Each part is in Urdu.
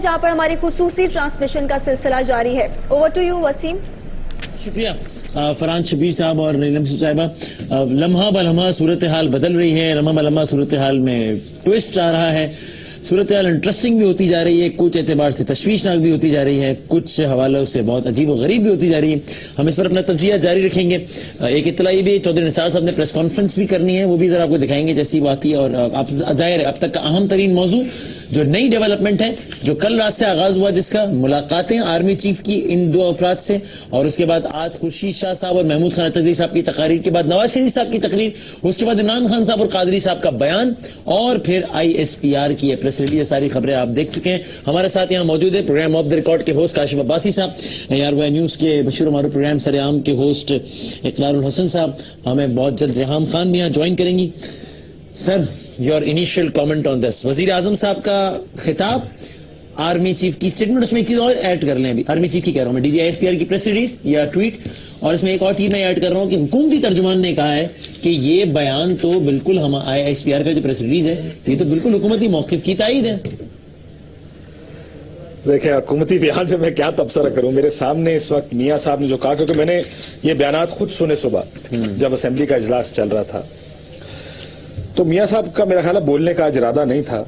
جہاں پر ہماری خصوصی ٹرانسمیشن کا سلسلہ جاری ہے. Over to you Waseem. شکریہ فرحان شبیر صاحب اور نیلم صاحبہ. لمحہ بلمحہ صورتحال بدل رہی ہے، لمحہ بلمحہ صورتحال میں ٹوسٹ آ رہا ہے، صورتحال انٹرسٹنگ بھی ہوتی جا رہی ہے، کچھ اعتبار سے تشویشناک بھی ہوتی جا رہی ہے، کچھ حوالوں سے بہت عجیب و غریب بھی ہوتی جا رہی ہے. ہم اس پر اپنا تجزیہ جاری رکھیں گے. ایک اطلاع بھی چودھری نثار صاحب نے پریس کانفرنس بھی کرنی ہے، وہ بھی ذرا آپ کو دکھائیں گے جیسی بات ہے. اور ظاہر ہے اب تک کا اہم ترین موضوع جو نئی ڈیولپمنٹ ہے، جو کل رات سے آغاز ہوا، جس کا ملاقاتیں آرمی چیف کی ان دو افراد سے، اور اس کے بعد آج خورشید شاہ صاحب اور محمود خان اچکزئی صاحب کی تقاریر کے بعد نواز شریف صاحب کی تقریر، اس کے بعد عمران خان صاحب اور قادری صاحب کا بیان، اور پھر ISPR کی پریس ریلیز. ساری خبریں آپ دیکھ چکے ہیں. ہمارے ساتھ یہاں موجود ہے پروگرام آف دا ریکارڈ کے ہوسٹ کاشف عباسی صاحب، ARY نیوز کے بشیر و معروف پروگرام سر عام کے ہوسٹ اقرار الحسن صاحب. ہمیں بہت جلد ریحام خان بھی یہاں جوائن کریں گی. سر، یور انیشیل کامنٹ آن دس. وزیر اعظم صاحب کا خطاب، آرمی چیف کی اسٹیٹمنٹ. اس میں ایک چیز اور ایڈ کر لیں، ابھی آرمی چیف کی کہہ رہا ہوں میں، DG/ISPR کی پریس ریلیز یا ٹویٹ، اور اس میں ایک اور چیز میں ایڈ کر رہا ہوں کہ حکومتی ترجمان نے کہا ہے کہ یہ بیان تو بالکل ہم ISPR کا جو پریس ریلیز ہے یہ تو بالکل حکومتی موقف کی تائید ہے. دیکھیں، حکومتی بیان پہ میں کیا تبصرہ کروں. میرے سامنے اس وقت میاں صاحب نے جو کہا، کیونکہ میں نے یہ بیانات خود سنے صبح جب اسمبلی کا اجلاس چل رہا تھا، تو میاں صاحب کا میرا خیال ہے بولنے کا ارادہ نہیں تھا.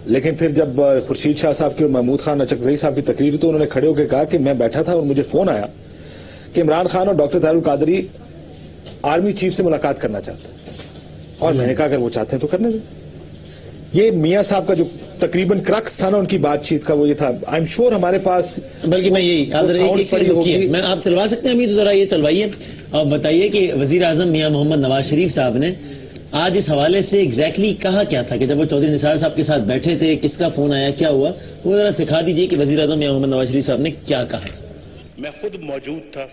لیکن پھر جب خورشید شاہ صاحب کی اور محمود خان اچکزئی صاحب کی تقریر، تو انہوں نے کھڑے ہو کے کہا کہ میں بیٹھا تھا اور مجھے فون آیا کہ عمران خان اور doctor Tahir ul-Qadri army chief سے ملاقات کرنا چاہتے ہیں، اور میں نے کہا اگر وہ چاہتے ہیں تو کرنے دیں. یہ میاں صاحب کا جو تقریباً کرکس تھا نا ان کی بات چیت کا، وہ یہ تھا. آئی ایم شیور ہمارے پاس، بلکہ میں یہی میں آپ چلوا سکتے ہیں ابھی تو ذرا یہ چلوائیے اور بتائیے کہ وزیر اعظم میاں محمد نواز شریف صاحب نے آج اس حوالے سے ایگزیکٹلی کہا کیا تھا، کہ جب وہ چودھری نثار صاحب کے ساتھ بیٹھے تھے، کس کا فون آیا، کیا ہوا، وہ ذرا سکھا دیجئے کہ وزیر اعظم میاں محمد نواز شریف صاحب نے کیا کہا. میں خود موجود تھا،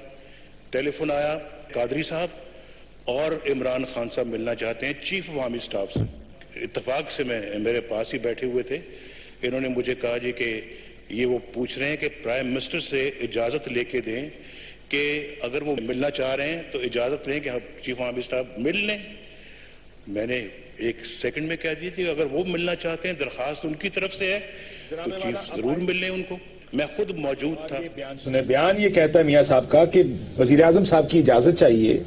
ٹیلی فون آیا، قادری صاحب اور عمران خان صاحب ملنا چاہتے ہیں چیف آف آرمی سٹاف سے. اتفاق سے میرے پاس ہی بیٹھے ہوئے تھے. انہوں نے مجھے کہا جی کہ یہ وہ پوچھ رہے ہیں کہ پرائم منسٹر سے اجازت لے کے دیں کہ اگر وہ ملنا چاہ رہے ہیں تو اجازت لیں کہ چیف آف آرمی سٹاف مل لیں. میں نے ایک سیکنڈ میں کہہ دیا کہ اگر وہ ملنا چاہتے ہیں، درخواست ان کی طرف سے ہے تو چیف ضرور مل لیں ان کو. میں خود موجود تھا. بیان یہ کہتا ہے میاں صاحب کا کہ وزیر اعظم صاحب کی اجازت چاہیے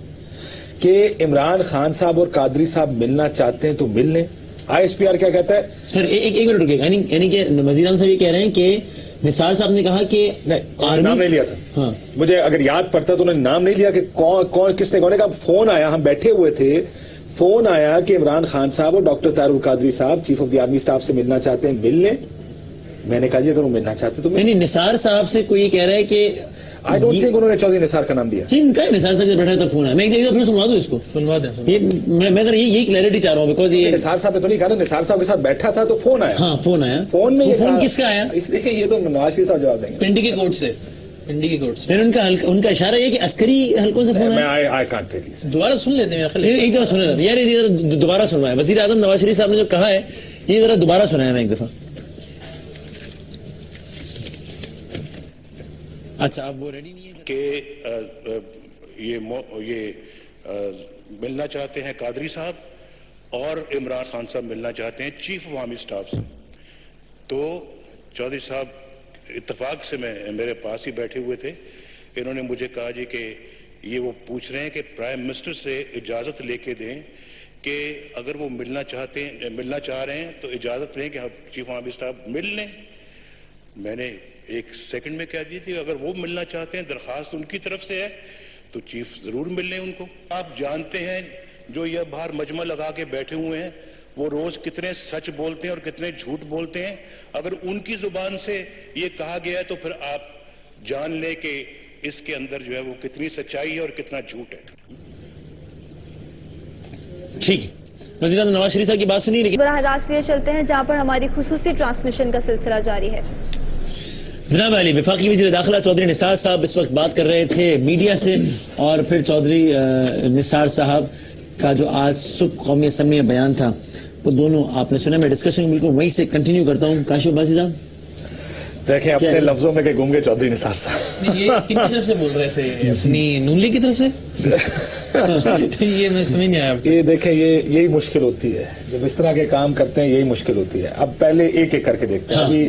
کہ عمران خان صاحب اور قادری صاحب ملنا چاہتے ہیں تو مل لیں. ISPR کیا کہتا ہے؟ سر ایک منٹ رکیے، یعنی کہ وزیر اعظم صاحب یہ کہہ رہے ہیں کہ نثار صاحب نے کہا کہ نام نہیں لیا تھا. ہاں، مجھے اگر یاد پڑتا تو انہوں نے نام نہیں لیا کہ کون کس نے کہا. فون آیا، ہم بیٹھے ہوئے تھے، فون آیا کہ عمران خان صاحب اور ڈاکٹر طاہر القادری صاحب chief of the army staff سے ملنا چاہتے ہیں، مل لیں. میں نے کہا جی اگر وہ ملنا چاہتے تو نہیں. نثار صاحب سے کوئی یہ کہہ رہا ہے کہ آئی ڈونٹ تھنک انہوں نے چودھری نثار کا نام دیا. ان کا نثار صاحب سے بیٹھا تھا فون ہے. میں ایک جگہ پھر سنوا دوں اس کو، سنوا دیں. میں یہی کلیئرٹی چاہ رہا ہوں بیکاز یہ نثار صاحب نے تو نہیں کہا نا، نثار صاحب کے ساتھ بیٹھا تھا تو فون آیا. ہاں فون آیا. فون میں فون کس کا آیا؟ دیکھیں یہ تو نواز شریف صاحب جواب دیں گے. پنڈی کے کوٹ سے. پنڈی کے کوٹ سے. پھر ان کا اشارہ یہ کہ عسکری حلقوں سے فون آیا. I can't tell you. دوبارہ سن لیتے ہیں ایک دفعہ سنیں یار، یہ دوبارہ سنوائیں. وزیر اعظم نواز شریف صاحب نے جو کہا ہے یہ ذرا دوبارہ سنائیں میں ایک دفعہ. اچھا آپ وہ ریڈی نہیں ہے کہ یہ ملنا چاہتے ہیں قادری صاحب اور عمران خان صاحب ملنا چاہتے ہیں چیف آف آرمی سٹاف سے. تو چودھری صاحب اتفاق سے میرے پاس ہی بیٹھے ہوئے تھے. انہوں نے مجھے کہا جی کہ یہ وہ پوچھ رہے ہیں کہ پرائم منسٹر سے اجازت لے کے دیں کہ اگر وہ ملنا چاہ رہے ہیں تو اجازت لیں کہ چیف آف آرمی سٹاف مل لیں. میں نے ایک سیکنڈ میں کہہ دیا کہ اگر وہ ملنا چاہتے ہیں، درخواست ان کی طرف سے ہے تو چیف ضرور مل لیں ان کو. آپ جانتے ہیں جو یہ باہر مجمع لگا کے بیٹھے ہوئے ہیں وہ روز کتنے سچ بولتے ہیں اور کتنے جھوٹ بولتے ہیں. اگر ان کی زبان سے یہ کہا گیا ہے تو پھر آپ جان لیں کہ اس کے اندر جو ہے وہ کتنی سچائی ہے اور کتنا جھوٹ ہے. ٹھیک ہے. وزیر اعظم نواز شریف صاحب کی بات سنی. براہ راست یہ چلتے ہیں جہاں پر ہماری خصوصی ٹرانسمیشن کا سلسلہ جاری ہے. جناب علی، وفاقی وزیر داخلہ چودھری نثار صاحب اس وقت بات کر رہے تھے میڈیا سے، اور پھر چودھری نثار صاحب کا جو آج صبح قومی اسمبلی میں بیان تھا وہ دونوں آپ نے سنا. میں ڈسکشن بالکل وہیں سے کنٹینیو کرتا ہوں. کاشف عباسی صاحب دیکھیں اپنے لفظوں میں کہ گونگے چودھری نثار صاحب یہ کن کی طرف سے بول رہے تھے؟ اپنی نون لیگ کی طرف سے؟ یہ میں سمجھ نہیں آیا. یہ دیکھیں یہی مشکل ہوتی ہے جب اس طرح کے کام کرتے ہیں، یہی مشکل ہوتی ہے. اب پہلے ایک ایک کر کے دیکھتے ہیں. ابھی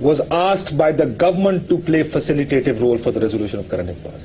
was asked by the government to play facilitative role for the resolution of current affairs.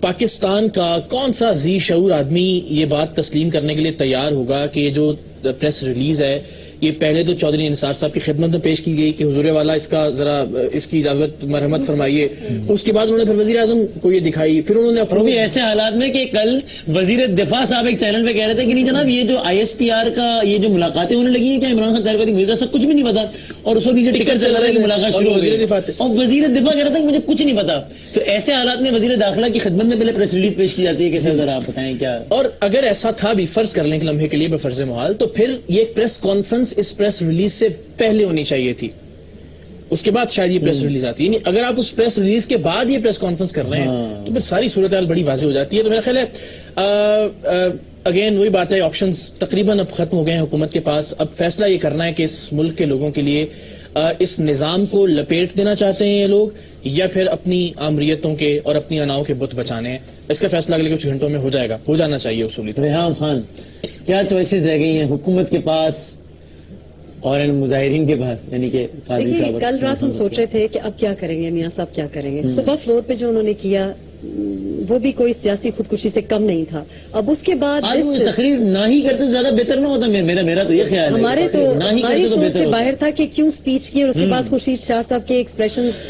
Pakistan کا کون سا ذی شعور آدمی یہ بات تسلیم کرنے کے لیے تیار ہوگا کہ یہ جو پریس ریلیز ہے یہ پہلے تو چودھری نثار صاحب کی خدمت میں پیش کی گئی کہ حضور والا اس کا ذرا اس کی اجازت مرحمت فرمائیے, اس کے بعد انہوں نے پھر وزیر اعظم کو یہ دکھائی, پھر انہوں نے بھی ایسے حالات میں کہ کل وزیر دفاع صاحب ایک چینل پہ کہہ رہے تھے کہ نہیں جناب یہ جو ISPR کا یہ جو ملاقاتیں ہونے لگی ہیں کیا عمران خان تحریک مجھے سب کچھ بھی نہیں پتا, اور اس وقت نیچے ٹکٹ چل رہا ہے کہ ملاقات شروع ہو گئی اور وزیر دفاع کہہ رہا تھا کہ مجھے کچھ نہیں پتا. تو ایسے حالات میں وزیر داخلہ کی خدمت میں پہلے پریس ریلیز پیش کی جاتی ہے, کیسے ذرا آپ بتائیں کیا. اور اگر ایسا تھا بھی فرض کر لیں کہ لمحے کے لیے بفرض محال, تو پھر یہ پریس کانفرنس اس پریس ریلیز سے پہلے ہونی چاہیے تھی, اس کے بعد شاید یہ پریس ریلیز آتی ہے. یعنی اگر آپ اس پریس ریلیز کے بعد یہ پریس کانفرنس کر رہے ہیں تو پھر ساری صورتحال بڑی واضح ہو جاتی ہے. تو میرا خیال ہے اگین وہی بات ہے, آپشنز تقریباً اب ختم ہو گئے ہیں حکومت کے پاس. اب فیصلہ یہ کرنا ہے کہ اس ملک کے لوگوں کے لیے اس نظام کو لپیٹ دینا چاہتے ہیں یہ لوگ, یا پھر اپنی آمریتوں کے اور اپنی اناؤں کے بت بچانے ہیں. اس کا فیصلہ اگلے کچھ گھنٹوں میں ہو جانا چاہیے اصولی. ریحام خان, کیا چوائسز رہ گئی ہیں حکومت کے پاس اور ان مظاہرین کے پاس, یعنی کہ قاضی صاحب. کل رات ہم سوچ رہے تھے کہ اب کیا کریں گے, میاں صاحب کیا کریں گے. صبح فلور پہ جو انہوں نے کیا وہ بھی کوئی سیاسی خودکشی سے کم نہیں تھا. اب اس کے بعد تقریر نہ ہی کرتے زیادہ بہتر نہ ہوتا. میرا تو یہ خیال ہے ہماری سوچ سے باہر تھا کہ کیوں سپیچ کی, اور اس کے بعد خورشید شاہ صاحب کے ایکسپریشنز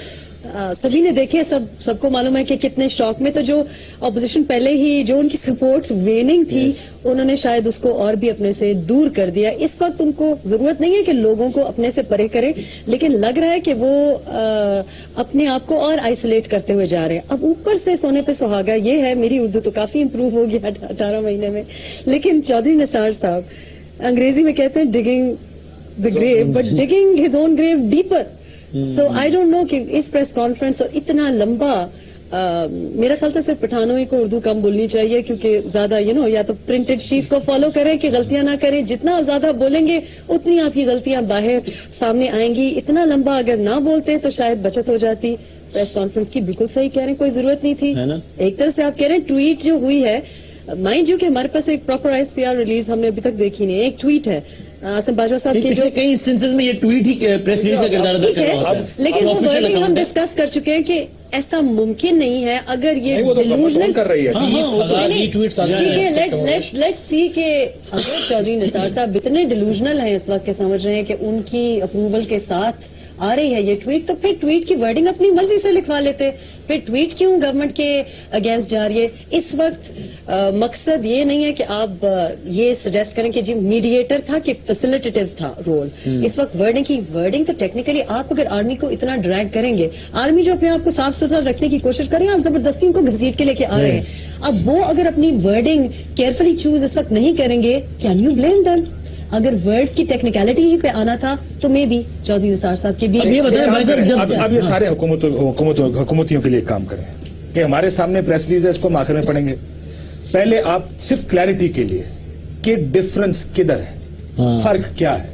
سبھی نے دیکھے, سب کو معلوم ہے کہ کتنے شوق میں. تو جو اپوزیشن پہلے ہی جو ان کی سپورٹ ویننگ تھی انہوں نے شاید اس کو اور بھی اپنے سے دور کر دیا. اس وقت ان کو ضرورت نہیں ہے کہ لوگوں کو اپنے سے پرے کریں, لیکن لگ رہا ہے کہ وہ اپنے آپ کو اور آئسولیٹ کرتے ہوئے جا رہے ہیں. اب اوپر سے سونے پہ سہاگا یہ ہے, میری اردو تو کافی امپروو ہو گیا 18 مہینے میں, لیکن چودھری نثار صاحب انگریزی میں کہتے ہیں digging the grave but digging his own grave deeper. So I don't know کہ اس پریس کانفرنس اور اتنا لمبا میرا خیال تھا صرف پٹھانوں ہی کو اردو کم بولنی چاہیے, کیونکہ زیادہ یا تو پرنٹڈ شیٹ کو فالو کریں کہ غلطیاں نہ کریں. جتنا آپ زیادہ بولیں گے اتنی آپ کی غلطیاں باہر سامنے آئیں گی. اتنا لمبا اگر نہ بولتے تو شاید بچت ہو جاتی. پریس کانفرنس کی بالکل صحیح کہہ رہے ہیں, کوئی ضرورت نہیں تھی. ایک طرف سے آپ کہہ رہے ہیں ٹویٹ جو ہوئی ہے, مائنڈ یو کہ ہمارے پاس ایک پراپر ISPR ریلیز ہم نے ابھی تک دیکھی نہیں. ایک ٹویٹ ہے آصم باجوہ صاحب کے, جو کئی انسٹنسز میں یہ ٹویٹ ہی پریس ریلیز کا کردار ادا کر رہا ہے, لیکن وہ ورڈنگ ہم ڈسکس کر چکے ہیں کہ ایسا ممکن نہیں ہے. اگر یہ ڈیلوژنل کر رہی ہے, لیٹس سی کہ اگر چودھری نثار صاحب اتنے ڈیلوژنل ہیں اس وقت کے سمجھ رہے ہیں کہ ان کی اپروول کے ساتھ آ رہی ہے یہ ٹویٹ, تو پھر ٹویٹ کی ورڈنگ اپنی مرضی سے لکھوا لیتے. پھر ٹویٹ کیوں گورنمنٹ کے اگینسٹ جا رہی ہے؟ اس وقت مقصد یہ نہیں ہے کہ آپ یہ سجیسٹ کریں کہ جی میڈیٹر تھا کہ فیسیلیٹیٹو تھا رول. اس وقت ورڈنگ تو ٹیکنیکلی آپ اگر آرمی کو اتنا ڈریگ کریں گے, آرمی جو اپنے آپ کو صاف ستھرا رکھنے کی کوشش کریں, آپ زبردستی ان کو گھسیٹ کے لے کے آ رہے ہیں. اب وہ اگر اپنی ورڈنگ کیئرفلی چوز اس وقت نہیں کریں گے, کین یو بلیم دم؟ اگر ورڈز کی ٹیکنیکلٹی ہی پہ آنا تھا تو میں بھی چودھری نثار صاحب کے بھی. اب یہ سارے حکومتیوں کے لیے کام کریں کہ ہمارے سامنے پریس ریلیز ہے, اس کو ہم آخر میں پڑھیں گے. پہلے آپ صرف کلیئرٹی کے لیے کہ ڈفرنس کدھر ہے, فرق کیا ہے,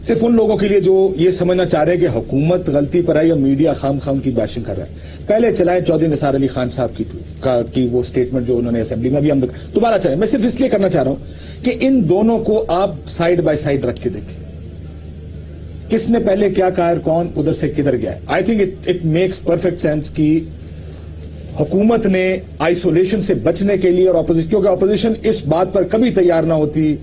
صرف ان لوگوں کے لیے جو یہ سمجھنا چاہ رہے ہیں کہ حکومت غلطی پر ہے یا میڈیا خام کی بیشنگ کر رہا ہے, پہلے چلائیں چودھری نثار علی خان صاحب کی وہ سٹیٹمنٹ جو انہوں نے اسمبلی میں بھی ہم دوبارہ چلائیں. میں صرف اس لیے کرنا چاہ رہا ہوں کہ ان دونوں کو آپ سائیڈ بائی سائیڈ رکھ کے دیکھیں کس نے پہلے کیا کہا اور کون ادھر سے کدھر گیا ہے. I think it makes perfect sense کی حکومت نے آئسولیشن سے بچنے کے لیے, اور کیونکہ اپوزیشن اس بات پر کبھی تیار نہ ہوتی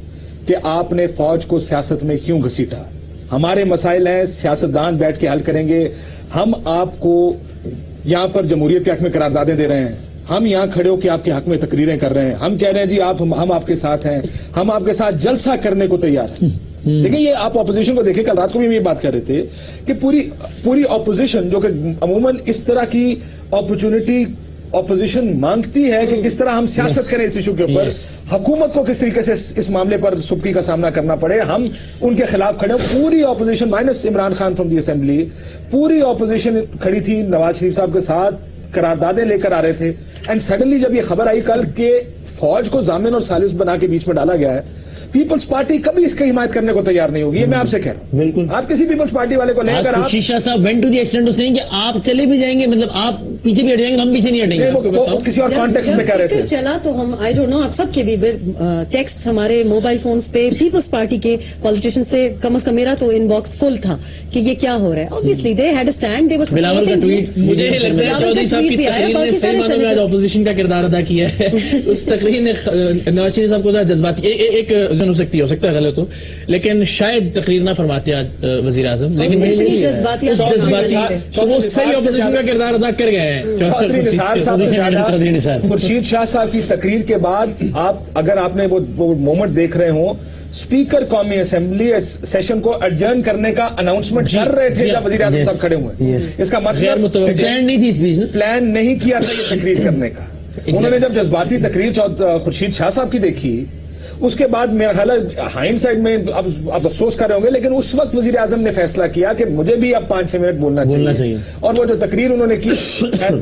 کہ آپ نے فوج کو سیاست میں کیوں گھسیٹا. ہمارے مسائل ہیں, سیاستدان بیٹھ کے حل کریں گے. ہم آپ کو یہاں پر جمہوریت کے حق میں قراردادیں دے رہے ہیں, ہم یہاں کھڑے ہو کے آپ کے حق میں تقریریں کر رہے ہیں, ہم کہہ رہے ہیں جی ہم آپ کے ساتھ ہیں, ہم آپ کے ساتھ جلسہ کرنے کو تیار ہیں. لیکن یہ آپ اپوزیشن کو دیکھیں, کل رات کو بھی ہم یہ بات کر رہے تھے کہ پوری اپوزیشن جو کہ عموماً اس طرح کی اپرچونٹی اپوزیشن مانگتی ہے کہ کس طرح ہم سیاست کریں اس ایشو کے اوپر, حکومت کو کس طریقے سے اس معاملے پر سبکی کا سامنا کرنا پڑے, ہم ان کے خلاف کھڑے ہیں. پوری opposition minus Imran Khan from the assembly, پوری اپوزیشن کھڑی تھی نواز شریف صاحب کے ساتھ, قراردادیں لے کر آ رہے تھے. اینڈ سڈنلی جب یہ خبر آئی کل کہ فوج کو ضامن اور ثالث بنا کے بیچ میں ڈالا گیا ہے, پیپلز پارٹی کبھی اس کی حمایت کرنے کو تیار نہیں ہوگی. یہ میں آپ سے کہہ رہا ہوں. بالکل. آپ کسی پیپلز پارٹی والے کو لیں اگر آپ خورشید شاہ صاحب went to the extent of seeing کہ آپ چلے بھی جائیں گے, مطلب آپ پیچھے بھی ہٹ جائیں گے, ہم پیچھے نہیں ہٹیں گے. وہ کسی اور کانٹیکسٹ میں کہہ رہے تھے. چلا تو ہم آئی ڈونٹ نو آپ سب کے بھی ٹیکسٹ ہمارے موبائل فونز پہ پیپلز پارٹی کے پالیٹیشین سے کم از کم میرا تو ان باکس فل تھا کہ یہ کیا ہو رہا ہے. obviously they had a stand, they were Bilawal کا ٹویٹ مجھے نہیں لگتا ہے چودھری صاحب کی تقریر نے صحیح معنوں میں آج اپوزیشن کا کردار ادا کیا ہے. اس تقریر نے نواز شریف صاحب کو ذرا جذباتی ایک ہو سکتا ہے غلط ہو, لیکن شاید تقریر نہ فرماتے آج وزیر اعظم, لیکن جذباتی تو وہ صحیح اپوزیشن کا کردار ادا کر گئے ہیں. خورشید شاہ صاحب کی تقریر کے بعد اگر آپ نے وہ مومنٹ دیکھ رہے ہوں, اسپیکر قومی اسمبلی سیشن کو ایڈجرن کرنے کا اناؤنسمنٹ کر رہے تھے جب وزیر اعظم صاحب کھڑے ہوئے. اس کا مطلب پلان نہیں تھی اسپیچ, پلان نہیں کیا تھا یہ تقریر کرنے کا. انہوں نے جب جذباتی تقریر خورشید شاہ صاحب کی دیکھی, اس کے بعد میرا خیال ہے ہائنڈ سائڈ میں اب افسوس کر رہے ہوں گے, لیکن اس وقت وزیر اعظم نے فیصلہ کیا کہ مجھے بھی اب 5-6 منٹ بولنا چاہیے. اور وہ جو تقریر انہوں نے کی,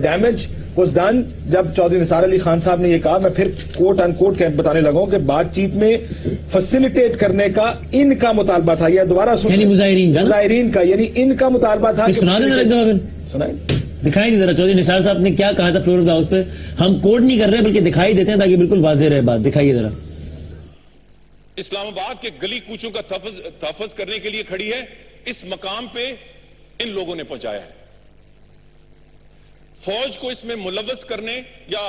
ڈیمیج واز ڈن. جب چودھری نثار علی خان صاحب نے یہ کہا, میں پھر کوٹ ان کوٹ بتانے لگا ہوں کہ بات چیت میں فیسیلیٹیٹ کرنے کا ان کا مطالبہ تھا, یا دوبارہ مظاہرین کا, یعنی ان کا مطالبہ تھا. سنائیں, دکھائی ذرا چودھری نثار صاحب نے کیا کہا تھا فلور آف دا ہاؤس پہ. ہم کوڈ نہیں کر رہے بلکہ دکھائی دیتے ہیں تاکہ بالکل واضح رہے بات. دکھائیے ذرا. اسلام آباد کے گلی کوچوں کا تحفظ کرنے کے لیے کھڑی ہے, اس مقام پہ ان لوگوں نے پہنچایا ہے. فوج کو اس میں ملوث کرنے یا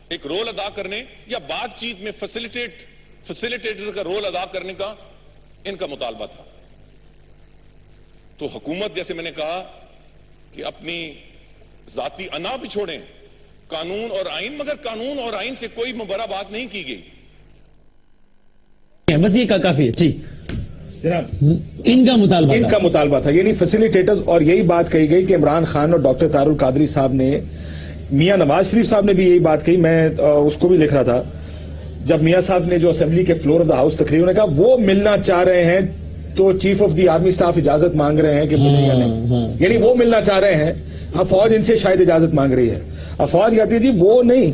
ایک رول ادا کرنے یا بات چیت میں فیسیلیٹیٹر کا رول ادا کرنے کا ان کا مطالبہ تھا. تو حکومت, جیسے میں نے کہا, کہ اپنی ذاتی انا بھی چھوڑیں, قانون اور آئین, مگر قانون اور آئین سے کوئی مبرہ بات نہیں کی گئی. بس یہ کافی ہے. ٹھیک جناب, ان کا مطالبہ تھا, یعنی فیسیلیٹیٹرز. اور یہی بات کہی گئی کہ عمران خان اور ڈاکٹر طاہر القادری صاحب نے, میاں نواز شریف صاحب نے بھی یہی بات کہی. میں اس کو بھی لکھ رہا تھا جب میاں صاحب نے جو اسمبلی کے فلور آف دا ہاؤس تقریر نے کہا وہ ملنا چاہ رہے ہیں تو chief of the army staff اجازت مانگ رہے ہیں کہ ملیں یا نہیں. یعنی وہ ملنا چاہ رہے ہیں, اب فوج ان سے شاید اجازت مانگ رہی ہے. اب فوج کہتی جی وہ نہیں,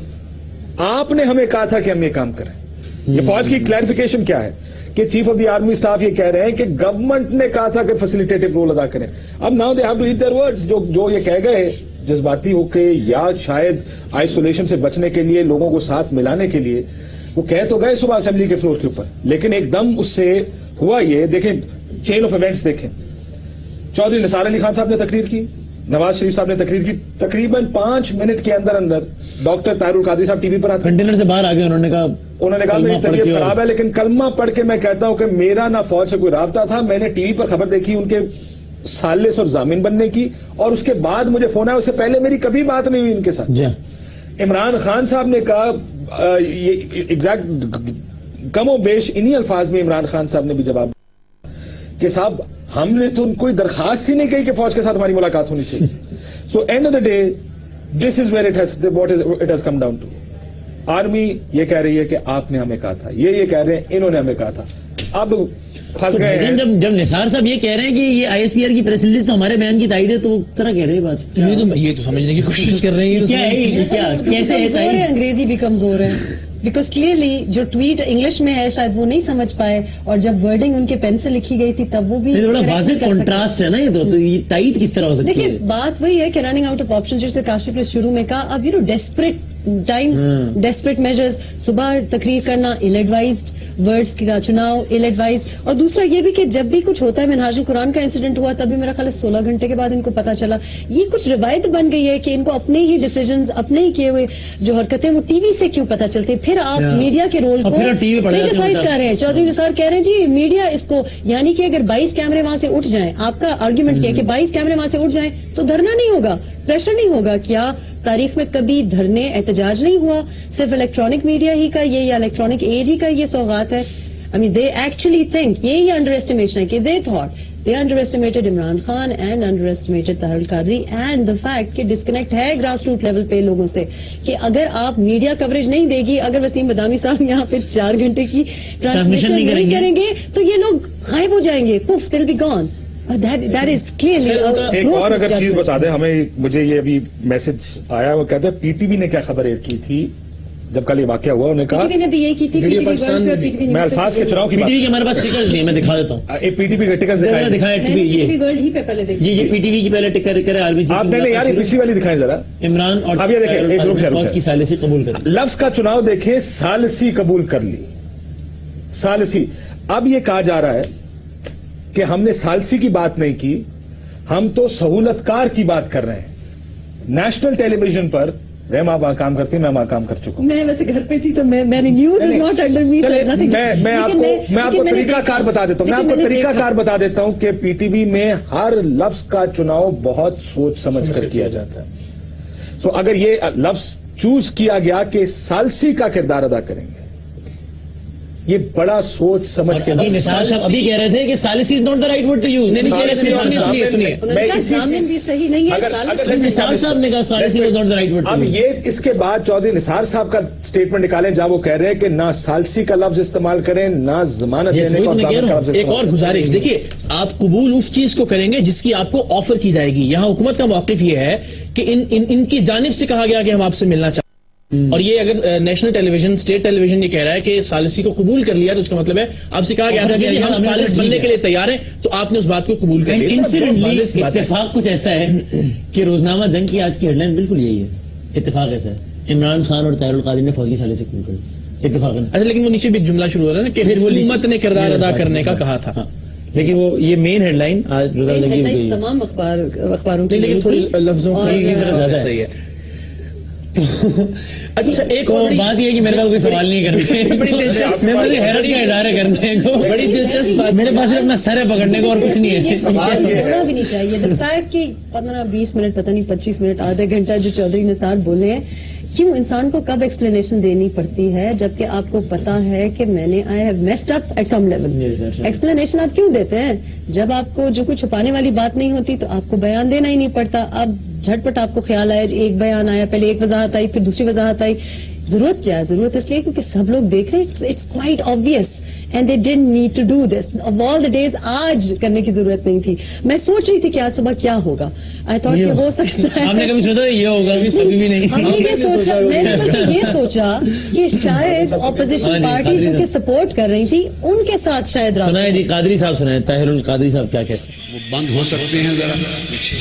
آپ نے ہمیں کہا تھا کہ ہم یہ کام کریں. یہ فوج کی کلیریفیکیشن کیا ہے کہ chief of the army staff یہ کہہ رہے ہیں کہ گورنمنٹ نے کہا تھا کہ فیسیلیٹیٹو رول ادا کریں. اب now they have to eat their words. جو یہ کہہ گئے جذباتی ہو کے یا شاید آئسولیشن سے بچنے کے لیے, لوگوں کو ساتھ ملانے کے لیے, وہ کہہ تو گئے صبح اسمبلی کے فلور کے اوپر, لیکن ایک دم اس سے ہوا یہ. دیکھیں چین آف ایونٹس دیکھیں. چودھری نثار علی خان صاحب نے تقریر کی, نواز شریف صاحب نے تقریر کی, تقریباً 5 منٹ کے اندر ڈاکٹر طاہر القادری صاحب ٹی وی پر آتے, کنٹینر سے باہر آ گئے. انہوں نے کہا میری طبیعت خراب ہے, لیکن کلمہ پڑھ کے میں کہتا ہوں کہ میرا نہ فوج سے کوئی رابطہ تھا. میں نے ٹی وی پر خبر دیکھی ان کے سالس اور ضامن بننے کی, اور اس کے بعد مجھے فون آیا, اس سے پہلے میری کبھی بات نہیں ہوئی ان کے ساتھ. عمران خان صاحب نے کہا ایگزیکٹ کم و بیش انہی الفاظ میں عمران خان صاحب نے بھی جواب کہ صاحب ہم نے تو کوئی درخواست ہی نہیں کی کہ فوج کے ساتھ ہماری ملاقات ہونی چاہیے. So end of the day this is where it has come down to. Army یہ کہہ رہی ہے کہ آپ نے ہمیں کہا تھا, یہ کہہ رہے ہیں انہوں نے ہمیں کہا تھا. اب پھنس گئے ہیں. جب نثار صاحب یہ کہہ رہے ہیں کہ یہ آئی ایس پی آر کی پریس ریلیز تو ہمارے بیان کی تائید ہے, تو طرح کہہ رہے ہیں بات. یہ تو سمجھنے کی کوشش کر رہے ہیں کیسے انگریزی بھی کمزور ہے. بیکاز کلیئرلی جو ٹویٹ انگلش میں ہے شاید وہ نہیں سمجھ پائے, اور جب ورڈنگ ان کے پین سے لکھی گئی تھی تب وہ بھی بڑا واضح کنٹراسٹ ہے نا. یہ تو یہ تائید کس طرح ہو سکتی ہے. دیکھیے بات وہی ہے کہ رننگ آؤٹ آف آپشن, جیسے کاشف نے شروع میں کہا, اب ڈیسپریٹ ٹائمز, ڈیسپریٹ میجرز, صبح تقریر کرنا, ایل ایڈوائزڈ ورڈز کا چناؤ, ایل ایڈوائزڈ. اور دوسرا یہ بھی کہ جب بھی کچھ ہوتا ہے, منہاج القرآن کا انسیڈنٹ ہوا تب بھی میرا خیال ہے 16 گھنٹے کے بعد ان کو پتا چلا. یہ کچھ روایت بن گئی ہے کہ ان کو اپنے ہی ڈیسیجنز, اپنے ہی کیے ہوئے جو حرکتیں وہ ٹی وی سے کیوں پتا چلتی. پھر آپ میڈیا کے رول کو کرٹیسائز کر رہے ہیں. چودھری نثار کہہ رہے ہیں جی میڈیا اس کو, یعنی کہ اگر 22 کیمرے وہاں سے اٹھ جائیں, آپ کا آرگیومنٹ کیا کہ 22 کیمرے وہاں سے اٹھ جائیں تو دھرنا نہیں ہوگا, پریشر نہیں ہوگا. کیا تاریخ میں کبھی دھرنے احتجاج نہیں ہوا؟ صرف الیکٹرانک میڈیا ہی کا یہ, یا الیکٹرانک ایج ہی کا یہ سوغات ہے؟ I mean, they actually think, یہی انڈر ایسٹیمیشن ہے کہ they thought, they underestimated Imran Khan and underestimated Tahir ul-Qadri, and the fact کہ ڈسکنیکٹ ہے گراس روٹ لیول پہ لوگوں سے, کہ اگر آپ میڈیا کوریج نہیں دے گی, اگر وسیم بدامی صاحب یہاں پہ 4 گھنٹے کی ٹرانسمیشن نہیں کریں گے تو یہ لوگ غائب ہو جائیں گے, پوف they'll be gone. That is clearly ایک اور اگر چیز بتا دیں ہمیں, مجھے یہ ابھی میسج آیا, وہ کہتے ہیں پی ٹی وی نے کیا خبر ایئر کی تھی جب کل یہ واقعہ ہوا انہوں نے کہا PTV نے بھی یہی کی تھی. ریڈیو PTV پاکستان World پہ میں بھی. PTV میں News پہ الفاظ کے بھی. چناؤ کی بات PTV کے ہمارے پاس ٹکرز نہیں، میں دکھا دیتا ہوں. PTV کے ٹکرز ذرا دکھائیں میں نے یہ PTV World ہی پہ پہلے دیکھی. یہ PTV کی پہلے ٹکر ہے عالمی آپ نے یار یہ پچھلی والی دکھائیں ذرا. عمران اور اب یہ دیکھیں، ایک رک جائے، فوج کی ثالثی قبول کر. لفظ کا چناؤ دیکھیں، ثالثی قبول کر لی. ثالثی. اب یہ کہا جا رہا ہے کہ ہم نے ثالثی کی بات نہیں کی، ہم تو سہولت کار کی بات کر رہے ہیں. نیشنل ٹیلی ویژن پر رحم آپ وہاں کام کرتی ہیں، میں وہاں کام کر چکا ہوں. میں ویسے گھر پہ تھی تو میں نے نیوز از ناٹ انڈر می. میں آپ کو طریقہ کار بتا دیتا ہوں. میں آپ کو طریقہ کار بتا دیتا ہوں کہ پی ٹی وی میں ہر لفظ کا چناؤ بہت سوچ سمجھ کر کیا جاتا ہے. سو اگر یہ لفظ چوز کیا گیا کہ ثالثی کا کردار ادا کریں گے، یہ بڑا سوچ سمجھ کے. ابھی نثار صاحب ابھی کہہ رہے تھے کہ ثالثی is not the right word to use. سنیے. ضامن بھی صحیح نہیں ہے. نثار صاحب نے کہا ثالثی is not the right word. اب یہ اس کے بعد چودھری نثار صاحب کا اسٹیٹمنٹ نکالیں جہاں وہ کہہ رہے ہیں کہ نہ ثالثی کا لفظ استعمال کریں، نہ ضمانت دینے کا لفظ. ایک اور گزارش دیکھیے، آپ قبول اس چیز کو کریں گے جس کی آپ کو آفر کی جائے گی. یہاں حکومت کا موقف یہ ہے کہ ان کی جانب سے کہا گیا کہ ہم آپ سے ملنا چاہتے ہیں. اور یہ اگر نیشنل ٹیلی ویژن، اسٹیٹ ٹیلی ویژن یہ کہہ رہا ہے کہ ثالثی کو قبول کر لیا، تو اس کا مطلب ہے آپ سے کہا گیا تھا کہ ہم ثالث بننے کے لیے تیار ہیں، تو آپ نے اس بات کو قبول کر لیا. انسیڈنٹلی اتفاق کچھ ایسا ہے کہ روزنامہ جنگ کی آج کی ہیڈ لائن بالکل یہی ہے. اتفاق ایسا ہے، عمران خان اور طاہر القادری نے فوج کی ثالثی قبول کر لی. اتفاق. اچھا، لیکن وہ نیچے بھی ایک جملہ شروع ہو رہا ہے نا کہ حکومت نے کردار ادا کرنے کا کہا تھا. لیکن وہ یہ مین ہیڈ لائن آج تمام اخباروں کی، لیکن تھوڑی لفظوں کا صحیح ہے. اچھا، ایک اور بات یہ کہ میرے پاس کوئی سوال نہیں کرنا، بڑی دلچسپ، میں مجھے حیرت کا اظہار کرنے کو بڑی دلچسپ بات. میرے پاس اپنا سر ہے پکڑنے کو اور کچھ نہیں ہے. سوال ہونا بھی نہیں چاہیے. the fact کہ 15-20 منٹ، پتہ نہیں 25 منٹ، آدھا گھنٹہ جو چودھری نثار بولے ہیں، کیوں انسان کو کب ایکسپلینیشن دینی پڑتی ہے جبکہ آپ کو پتا ہے کہ میں نے I have messed up at some level. Explanation آپ کیوں دیتے ہیں؟ جب آپ کو جو کوئی چھپانے والی بات نہیں ہوتی تو آپ کو بیان دینا ہی نہیں پڑتا. اب جھٹ پٹ آپ کو خیال آیا، ایک بیان آیا، پہلے ایک وضاحت آئی، پھر دوسری وضاحت آئی. ضرورت کیا ہے؟ ضرورت اس لیے کیونکہ سب لوگ دیکھ رہے ہیں. It's quite obvious and they didn't need to do this of all the days. آج کرنے کی ضرورت نہیں تھی. میں سوچ رہی تھی کہ آج صبح کیا ہوگا. آئی تھاٹ کہ ہو سکتا ہے، آپ نے کبھی سوچا یہ ہوگا؟ کبھی بھی نہیں. ہم نے یہ سوچا، میں نے بلکہ یہ سوچا کہ شاید اپوزیشن پارٹیز جو کہ سپورٹ کر رہی تھی ان کے ساتھ شاید سنائے جی قادری صاحب، سنائے طاہر القادری صاحب کیا کہتے ہیں. وہ بند ہو سکتے ہیں ذرا پیچھے.